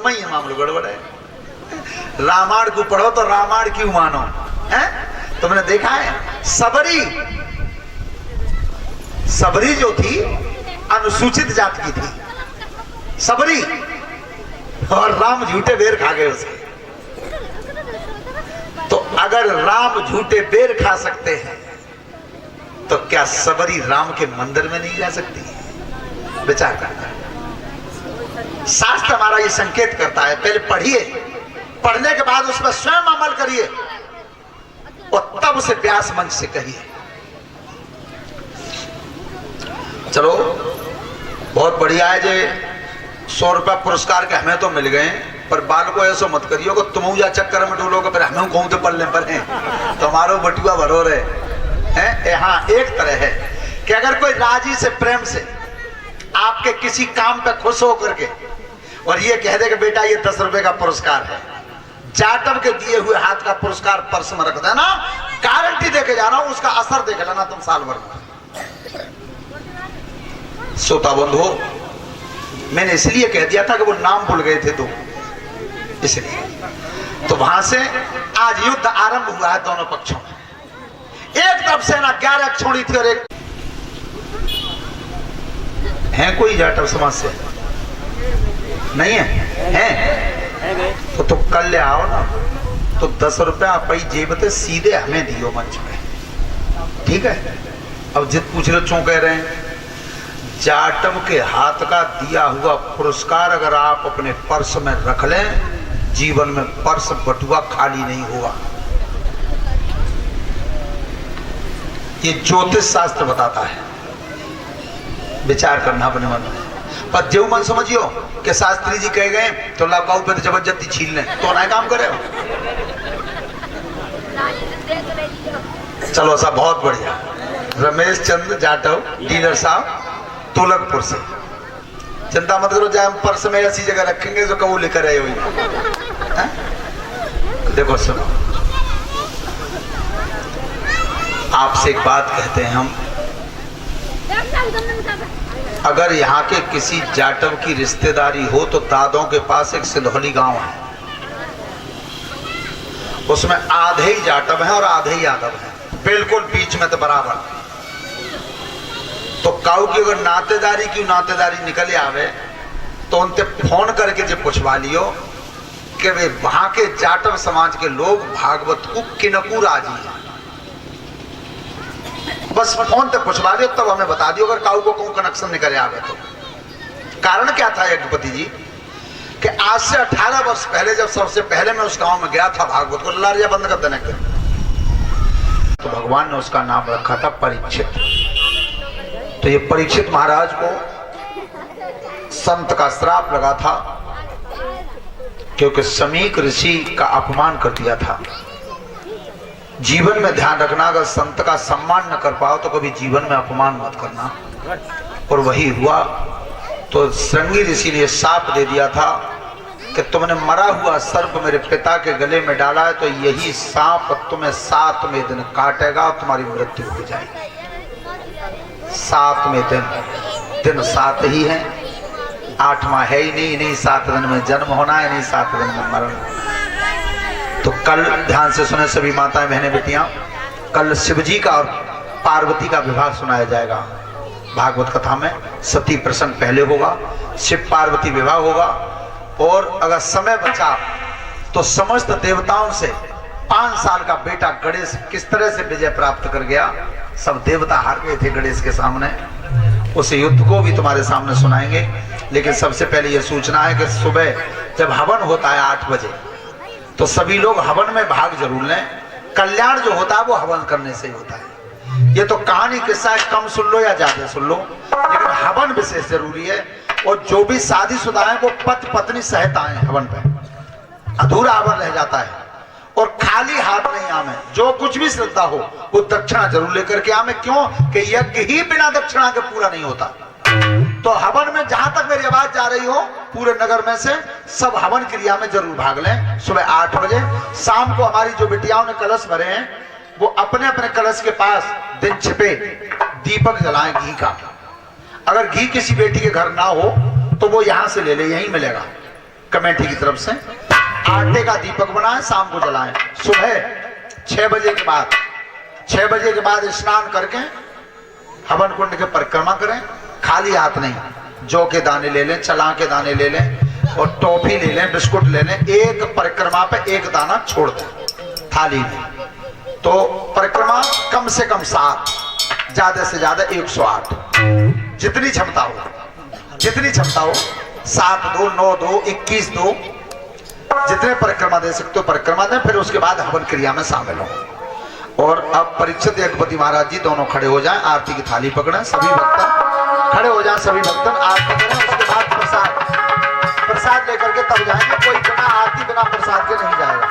उसमें ही मामलो गड़बड़ है। रामायण को पढ़ो तो रामायण क्यों मानो है? तुमने देखा है सबरी जो थी अनुसूचित जात की थी, सबरी, और राम झूठे बेर खा गए उसके। तो अगर राम झूठे बेर खा सकते हैं तो क्या सबरी राम के मंदिर में नहीं जा सकती? विचार करना। शास्त्र हमारा ये संकेत करता है, पहले पढ़िए, पढ़ने के बाद उस पर स्वयं अमल करिए और तब उसे व्यास मंच से कहिए। चलो बहुत बढ़िया है जे 100 रुपया पुरस्कार के हमें तो मिल गए, पर बाल को ऐसा मत करियो कि तुम या चक्कर में डूलोगे फिर हमें कहूं तो पढ़ने पर है तुम्हारो बटुआ भरो रहे हैं। हाँ, एक तरह है कि अगर कोई राजी से प्रेम से आपके किसी काम पे खुश होकर के और ये कह दे कि बेटा ये 10 रुपए का पुरस्कार है, जाटव के दिए हुए हाथ का पुरस्कार पर्स में रख देना, गारंटी देके जाना, उसका असर देख लेना तुम साल भर में। श्रोता बंधु, मैंने इसलिए कह दिया था कि वो नाम भूल गए थे, तो इसलिए तो वहां से आज युद्ध आरंभ हुआ है दोनों पक्षों में। एक तरफ सेना 11 छोड़ी थी और एक है कोई जाटव समाज से नहीं है? तो कल ले आओ ना, तो 10 रुपया आप जेब से सीधे हमें दियो मंच में, ठीक है? अब जित पूछ रहे क्यों कह रहे हैं, जाटव के हाथ का दिया हुआ पुरस्कार अगर आप अपने पर्स में रख लें, जीवन में पर्स बटुआ खाली नहीं होगा। ये ज्योतिष शास्त्र बताता है, विचार करना अपने मन में। पर जो मन समझियो कि शास्त्री जी कह गए तो लाकाऊ पे तो जबरदस्ती छीन लें तो ना काम करे। चलो साहब, बहुत बढ़िया। रमेश चंद्र जाटव, डीलर साहब, तुलकपुर से। चिंता मत करो, जब हम पर्स में ऐसी जगह रखेंगे तो कबूल लेकर आए हुई। देखो सुनो, आपसे एक बात कहते हैं हम, अगर यहाँ के किसी जाटव की रिश्तेदारी हो तो दादों के पास एक सिंधौली गांव है, उसमें आधे ही जाटव हैं और आधे ही यादव हैं, बिल्कुल बीच में तो बराबर। तो काऊ की अगर नातेदारी निकल आवे तो उनसे फोन करके जब पूछवा लियो कि वे वहां के जाटव समाज के लोग भागवत को किनकू राजी है, बस फोन पे पूछवा लियो, तब हमें बता दियो अगर काऊ को कौन कनेक्शन निकल आवे तो। कारण क्या था यज्ञपति जी कि आज से 18 वर्ष पहले जब सबसे पहले मैं उस गांव में गया था भागवत को लारिया बंद कर देने के, तो भगवान ने उसका नाम रखा था परीक्षित। तो ये परीक्षित महाराज को संत का श्राप लगा था क्योंकि समीक ऋषि का अपमान कर दिया था। जीवन में ध्यान रखना, अगर संत का सम्मान न कर पाओ तो कभी जीवन में अपमान मत करना। और वही हुआ। तो श्रृंगी ऋषि ने शाप दे दिया था कि तुमने मरा हुआ सर्प मेरे पिता के गले में डाला है तो यही सांप तुम्हें 7वें दिन काटेगा और तुम्हारी मृत्यु हो जाएगी। 7वें दिन 7 ही है, 8वां है ही नहीं, नहीं 7 दिन में जन्म होना है, नहीं 7 दिन में मरण। तो कल ध्यान से सुने सभी माताएं बहनें बेटियां, कल शिवजी का और पार्वती का विवाह सुनाया जाएगा भागवत कथा में। सती प्रसंग पहले होगा, शिव पार्वती विवाह होगा। और अगर समय बचा तो समस्त देवताओं से 5 साल का बेटा गणेश किस तरह से विजय प्राप्त कर गया, सब देवता हार गए थे गणेश के सामने, उस युद्ध को भी तुम्हारे सामने सुनाएंगे। लेकिन सबसे पहले यह सूचना है कि सुबह जब हवन होता है 8 बजे, तो सभी लोग हवन में भाग जरूर लें। कल्याण जो होता है वो हवन करने से ही होता है। ये तो कहानी किस्सा कम सुन लो या ज्यादा सुन लो, लेकिन हवन विशेष जरूरी है। और जो भी शादीशुदा है वो पति पत्नी सहित आए हवन पे, अधूरा हवन रह जाता है। और खाली हाथ नहीं आवे, जो कुछ भी श्रद्धा हो वो दक्षिणा जरूर लेकर के आवे। क्यों कि यज्ञ ही बिना दक्षिणा के पूरा नहीं होता। तो हवन में जहां तक मेरी आवाज जा रही हो पूरे नगर में से सब हवन क्रिया में जरूर भाग लें। सुबह 8 बजे, शाम को हमारी जो बिटियाओं ने कलश भरे हैं वो अपने अपने कलश के पास दिन छिपे दीपक जलाएं घी का। अगर घी किसी बेटी के घर ना हो तो वो यहां से ले ले, यहीं मिलेगा। कमेटी की तरफ से। आटे का दीपक बनाएं, शाम को जलाएं। सुबह 6 बजे के बाद 6 बजे के बाद स्नान करके हवन कुंड के परिक्रमा करें। खाली हाथ नहीं, जौ के दाने ले लें, चला के दाने ले लें और टॉफी ले लें, बिस्कुट ले लें। एक परिक्रमा पे एक दाना छोड़ दें थाली में। तो परिक्रमा कम से कम 7, ज्यादा से ज्यादा 108, जितनी क्षमता हो, जितनी क्षमता हो। 7 दो, 9 दो, 21 दो, जितने परिक्रमा दे सकते हो परिक्रमा दें। फिर उसके बाद हवन क्रिया में शामिल हो। और अब परीक्षित यज्ञपति महाराज जी दोनों खड़े हो जाएं, आरती की थाली पकड़ें। सभी भक्तन खड़े हो जाएं, सभी भक्तन आरती करें। उसके बाद प्रसाद लेकर के तब जाएंगे। कोई बिना आरती बिना प्रसाद के नहीं जाएगा।